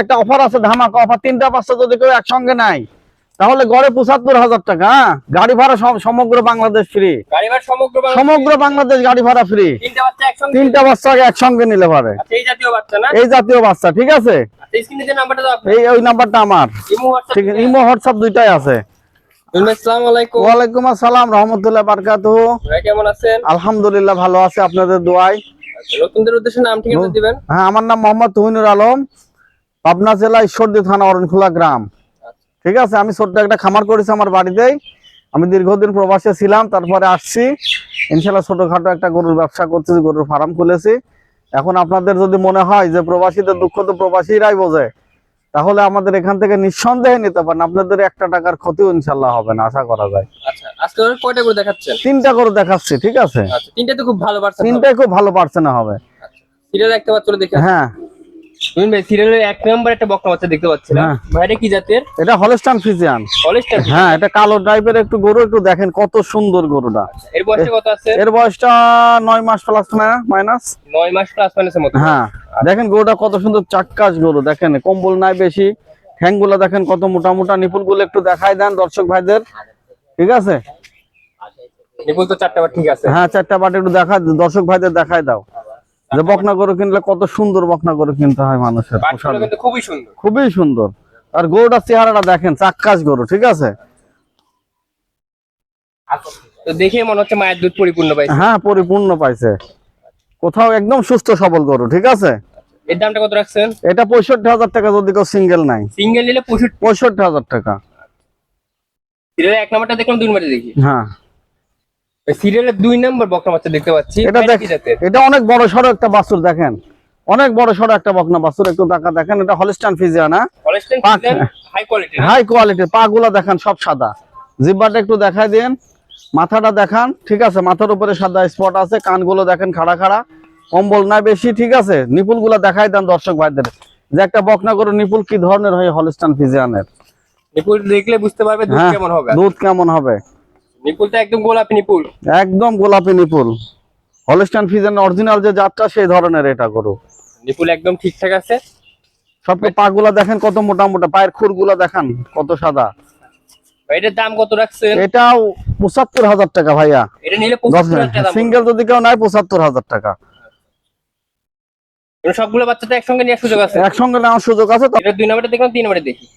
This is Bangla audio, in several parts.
একটা অফার আছে, ধামাকা অফার। 3টা বাচ্চা যদি কেউ একসঙ্গে নাই তাহলে গড়ে ৭৫,০০০ টাকা। গাড়ি ভাড়া সমগ্র বাংলাদেশ ফ্রি। সমগ্র বাংলাদেশ গাড়ি ভাড়া ফ্রি। 3টা বাচ্চা একসঙ্গে নিলে পারে। এই জাতীয় বাচ্চা, ঠিক আছে। ওই নাম্বারটা আমার। ইমো হোয়াটসঅ্যাপ দুইটাই আছে। ওয়ালাইকুম আসসালাম রহমতুল্লাহ বারাকাতুহু। কেমন আছেন? আলহামদুলিল্লাহ ভালো আছে, আপনাদের দোয়ায়। নতুনদের উদ্দেশ্যে নাম ঠিকানা দিবেন। হ্যাঁ, আমার নাম মোহাম্মদ তুহিনুর আলম, পাবনা জেলা ঈশ্বরদী থানা অরণখোলা গ্রাম। ঠিক আছে, আমি ছোট্ট একটা খামার করেছি আমার বাড়িতেই। আমি দীর্ঘদিন প্রবাসে ছিলাম, তারপরে আসছি। ইনশাল্লাহ ছোটখাটো একটা গরুর ব্যবসা করতেছি, গরুর ফার্ম খুলেছি। এখন আপনাদের যদি মনে হয় যে প্রবাসীদের দুঃখ তো প্রবাসীরাই বোঝে, তাহলে আমাদের এখান থেকে নিঃসন্দেহে নিতে পারেন। আপনাদের 1 টাকার ক্ষতিও ইনশাল্লাহ হবে না, আশা করা যায়। আচ্ছা, আজকে কয়টা করে দেখাচ্ছেন? 3টা করে দেখাচ্ছি, ঠিক আছে। আচ্ছা, 3টা তো খুব ভালো পারছেন। 3টাই খুব ভালো পার্সেন্ট হবে। সিরিয়াল একটা বাচ্চা দেখেন। হ্যাঁ, তুমি ভাই সিরিয়ালের 1 নাম্বার একটা বকনা বাচ্চা দেখতে পাচ্ছিলাম। ভাইটা কি জাতের? এটা হলস্টাইন ফ্রিজিয়ান। হলস্টাইন? হ্যাঁ, এটা কালো টাইপের একটু গরু, একটু দেখেন কত সুন্দর গরুটা। এর বয়সটা কত আছে? এর বয়সটা 9 মাস প্লাস না মাইনাস। 9 মাস প্লাস মাইনাসের মতো। হ্যাঁ, দেখেন গরুটা কত সুন্দর চাক্কাস গরু, দেখেন কম্বল নাই বেশি। ঠ্যাংগুলো দেখেন কত মোটা মোটা। নিপুলগুলো একটু দেখাই দেন দর্শক ভাইদের, ঠিক আছে। নিপুল তো 4টা বার ঠিক আছে। হ্যাঁ, 4টা বাট একটু দেখাই দর্শক ভাইদের দেখাই দাও। যে বকনা গরু কিনলে কত সুন্দর বকনা গরু কিনতে হয় মানুষের। কিন্তু খুবই সুন্দর, খুবই সুন্দর। আর গরুটার চেহারাটা দেখেন, চাক্কাস গরু, ঠিক আছে। তো দেখে মনে হচ্ছে মায়ের দুধ পরিপূর্ণ পাইছে। হ্যাঁ, পরিপূর্ণ পাইছে। কোথাও একদম সুস্থ সবল গরু, ঠিক আছে। এর দামটা কত রাখছেন? এটা ৬৫,০০০ টাকা যদি কেউ সিঙ্গেল নাই। সিঙ্গেল নিলে ৬৫,০০০ টাকা। সিরিয়ালের 1 নাম্বারটা দেখলাম, 2 নাম্বারটা দেখি। হ্যাঁ, সিরিয়ালের 2 নাম্বার বকনা বাচ্চা দেখতে পাচ্ছি। এটা অনেক বড় সড়ো একটা বাছুর, দেখেন অনেক বড় সড়ো একটা বকনা বাছুর। একটু টাকা দেখেন, এটা Holstein Friesian. Holstein Friesian high quality. High কোয়ালিটির। পাগুলা দেখেন সব সাদা। জিহ্বাটা একটু দেখাই দেন, মাথাটা দেখান, ঠিক আছে। মাথার উপরে সাদা স্পট আছে। কানগুলো দেখেন খাড়া খাড়া, কম্বল নাই বেশি, ঠিক আছে। নিপুলগুলো দেখাই দেন দর্শক ভাইদের, যে একটা বকনা গরুর নিপুল কি ধরনের হয় হলস্টাইন ফ্রিজিয়ানের। নিপুল দেখলে বুঝতে পারবে দুধ কেমন হবে। দুধ কেমন হবে। নিপুলটা একদম গোলাপি নিপুল। একদম গোলাপি নিপুল। হলস্টাইন ফ্রিজিয়ান অরিজিনাল যে জাতটা সেই ধরনের এটা গরু। নিপুল একদম ঠিকঠাক আছে। সব পাগুলা দেখেন কত মোটা মোটা, পায়ের খুরগুলা দেখেন কত সাদা। এটার দাম কত রাখছেন? এটাও ৭৫,০০০ টাকা ভাইয়া। এটা নিলে ৭৫,০০০ টাকা। সিঙ্গেল যদি কেউ নাই ৭৫,০০০ টাকা। সবগুলো বাচ্চাটা একসঙ্গে নেওয়ার সুযোগ আছে? একসঙ্গে নেওয়ার সুযোগ আছে। এটা 2 নাম্বারটা দেখলাম, 3 নাম্বারটা দেখি।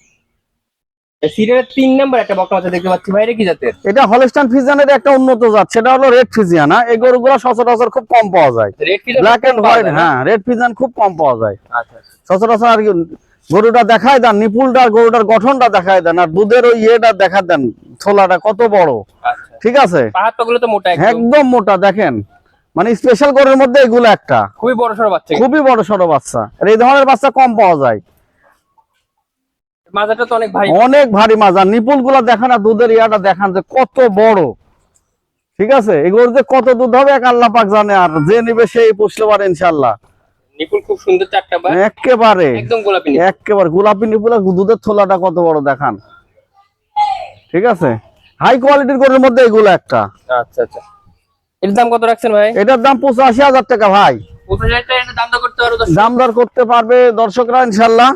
সিরিয়ালের 3 নাম্বার একটা বকনা বাচ্চা দেখতে পাচ্ছি। ভাই এটা কি জাতের? এটা হলস্টাইন ফ্রিজিয়ানের একটা উন্নত জাত, সেটা হলো রেড ফ্রিজিয়ান। এই গরুগুলো সচরাচর খুব কম পাওয়া যায়। Red Friesian black and white. হ্যাঁ, রেড ফ্রিজিয়ান খুব কম পাওয়া যায়। আচ্ছা, সচরাচর। আর গরুটা দেখায় দেন, নিপুলটা গরুটার গঠনটা দেখায় দেন, আর দুধের ওই ইয়েটা দেখা দেন, ছোলাটা কত বড়, ঠিক আছে। পাহাড়গুলো তো মোটা, একদম মোটা। দেখেন মানে স্পেশাল গরুর মধ্যে এগুলো একটা খুবই বড় সড়ো বাচ্চা। খুবই বড় সড়ো বাচ্চা। আর এই ধরনের বাচ্চা কম পাওয়া যায়। মাজাটা তো অনেক ভারী, অনেক ভারী মাজা। নিপুল গুলা দেখান আর দুধের ইয়াটা দেখান যে কত বড়, ঠিক আছে। এগুলোর যে কত দুধ হবে এক আল্লাহ পাক জানে, আর যে নিবে সেই পুষতে পারে ইনশাআল্লাহ। নিপুল খুব সুন্দর 4টা বার, একেবারে একদম গোলাপি, একেবারে গোলাপি নিপুল। দুধের থলাটা কত বড় দেখান, ঠিক আছে। হাই কোয়ালিটির গরুর মধ্যে এগুলো একটা। আচ্ছা আচ্ছা, এর দাম কত রাখছেন ভাই? এটার দাম ৮৫,০০০ টাকা ভাই। ৮৫,০০০ টাকা দাম দর করতে পারবে? দাম দর করতে পারবে দর্শকরা ইনশাআল্লাহ,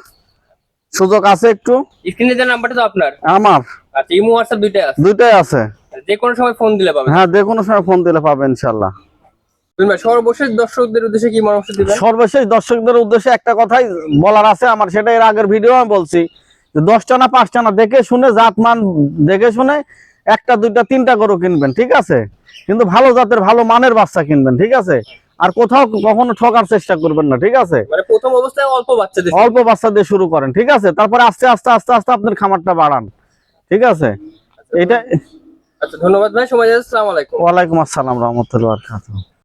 সুযোগ আছে একটু। স্ক্রিনে যে নাম্বারটা তো আপনার? আমার। আচ্ছা, ইমো হোয়াটসঅ্যাপ দুইটাই আছে? দুইটাই আছে। যে কোনো সময় ফোন দিলে পাবেন? হ্যাঁ, যে কোনো সময় ফোন দিলে পাবেন ইনশাআল্লাহ। সর্বশেষ দর্শকদের উদ্দেশ্যে কি পরামর্শ দিবেন? সর্বশেষ দর্শকদের উদ্দেশ্যে একটা কথাই বলার আছে আমার, সেটা এর আগের ভিডিও আমি বলছি যে 10টা না 5টা না, দেখে শুনে জাতমান দেখে শুনে 1টা 2টা 3টা গরু কিনবেন, ঠিক আছে। কিন্তু ভালো জাতের ভালো মানের বাচ্চা কিনবেন, ঠিক আছে। আর কোথাও কখনো ঠকার চেষ্টা করবেন না, ঠিক আছে। মানে প্রথম অবস্থায় অল্প বাচ্চা দিয়ে শুরু করেন, ঠিক আছে। তারপরে আস্তে আস্তে আস্তে আস্তে আপনার খামারটা বাড়ান, ঠিক আছে। এটা। আচ্ছা, ধন্যবাদ ভাই, সময় দিয়েছেন। আসসালামু আলাইকুম। ওয়ালাইকুম আসসালাম রহমতুল্লাহ বারাকাতুহু।